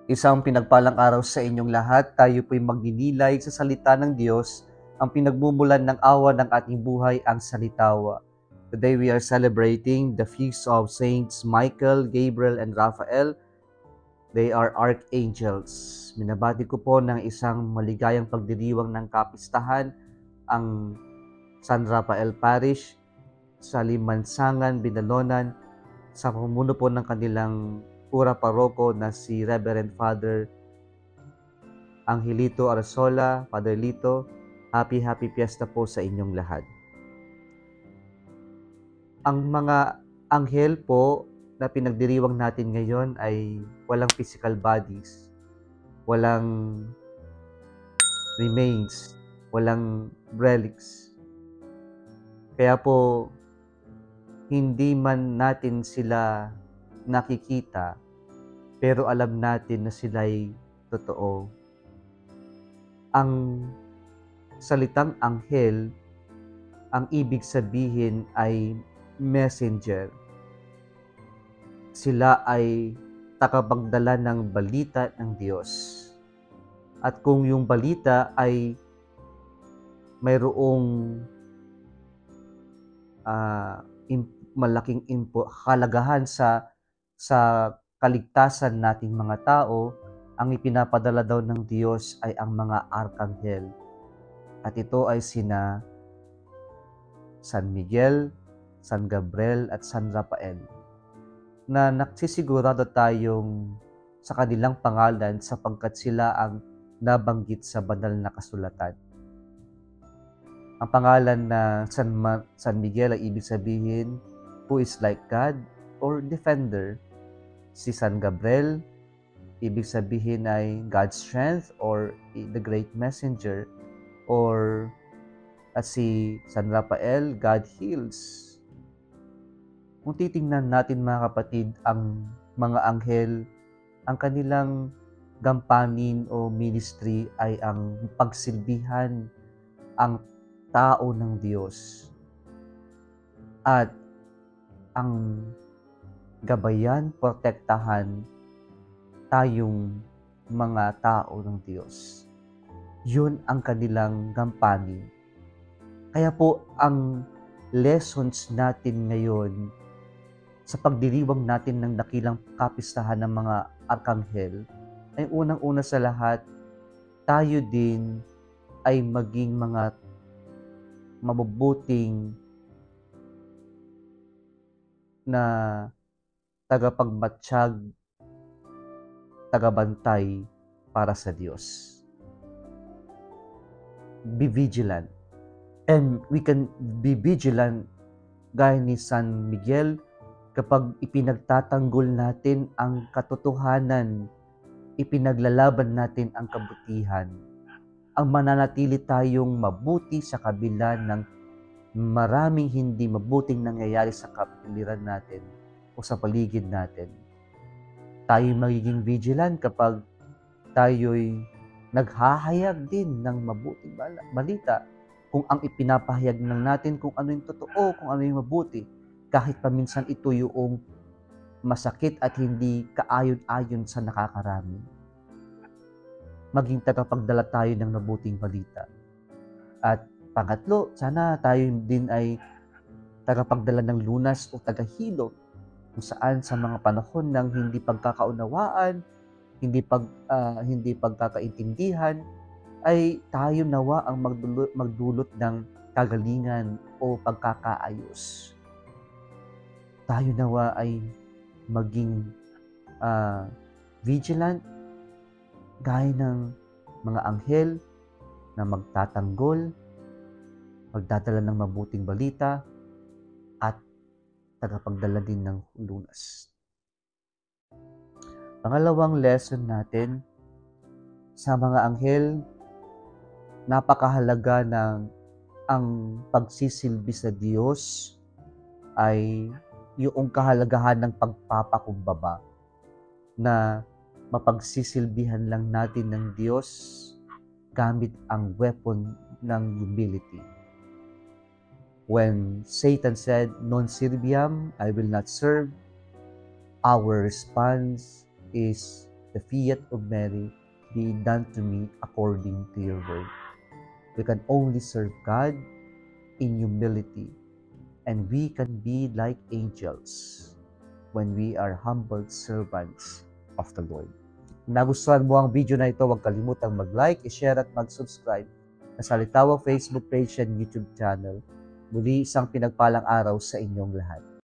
Isang pinagpalang araw sa inyong lahat. Tayo po'y magninilay sa salita ng Diyos, ang pinagmumulan ng awa ng ating buhay, ang salitawa. Today we are celebrating the feast of Saints Michael, Gabriel, and Raphael. They are archangels. Minabati ko po ng isang maligayang pagdiriwang ng kapistahan ang San Rafael Parish sa Limansangan, Binalonan, sa pamumuno po ng kanilang pura paroko na si Reverend Father Angelito Arzola. Father Lito, happy fiesta po sa inyong lahat. Ang mga anghel po na pinagdiriwang natin ngayon ay walang physical bodies, walang remains, walang relics. Kaya po, hindi man natin sila nakikita, pero alam natin na sila'y totoo. Ang salitang anghel, ang ibig sabihin ay messenger. Sila ay tagapagdala ng balita ng Diyos. At kung yung balita ay mayroong malaking kalagahan sa kaligtasan nating mga tao, ang ipinapadala daw ng Diyos ay ang mga arkanghel. At ito ay sina San Miguel, San Gabriel, at San Rafael, na nagsisigurado tayong sa kanilang pangalan sapagkat sila ang nabanggit sa banal na kasulatan. Ang pangalan na San Miguel ay ibig sabihin, who is like God or defender. Si San Gabriel, ibig sabihin ay God's strength or the great messenger. Or at si San Rafael, God heals. Kung titingnan natin mga kapatid, ang mga anghel, ang kanilang gampanin o ministry ay ang pagsilbihan ang tao ng Diyos at ang gabayan, protektahan tayong mga tao ng Diyos. Yun ang kanilang gampanin. Kaya po ang lessons natin ngayon sa pagdiriwang natin ng dakilang kapistahan ng mga arkanghel ay unang-una sa lahat, tayo din ay maging mga mabubuting na tagapagmatsyag, tagabantay para sa Diyos. Be vigilant. And we can be vigilant gaya ni San Miguel kapag ipinagtatanggol natin ang katotohanan, ipinaglalaban natin ang kabutihan, ang mananatili tayong mabuti sa kabila ng maraming hindi mabuting nangyayari sa kapaligiran natin o sa paligid natin. Tayo magiging vigilant kapag tayo'y naghahayag din ng mabuting balita, kung ang ipinapahayag ng natin kung ano yung totoo, kung ano yung mabuti, kahit paminsan ito yung masakit at hindi kaayon-ayon sa nakakarami. Maging tagapagdala tayo ng mabuting balita. At pangatlo, sana tayo din ay tagapagdala ng lunas o tagahilom kung saan sa mga panahon ng hindi pagkakaunawaan, hindi pagkakaintindihan, ay tayo nawa ang magdulot ng kagalingan o pagkakaayos. Tayo nawa ay maging vigilant gaya ng mga anghel na magtatanggol, magdadala ng mabuting balita, at tagapagdala din ng lunas. Pangalawang lesson natin, sa mga anghel, napakahalaga ng ang pagsisilbi sa Diyos ay yung kahalagahan ng pagpapakumbaba, na mapagsisilbihan lang natin ng Diyos gamit ang weapon ng humility. When Satan said, "Non serviam, I will not serve," our response is the fiat of Mary be done to me according to your word. We can only serve God in humility, and we can be like angels when we are humble servants of the Lord. Kung nagustuhan mo ang video na ito, huwag kalimutang mag-like, i-share at mag-subscribe sa Litawang Facebook page and YouTube channel. Muli, isang pinagpalang araw sa inyong lahat.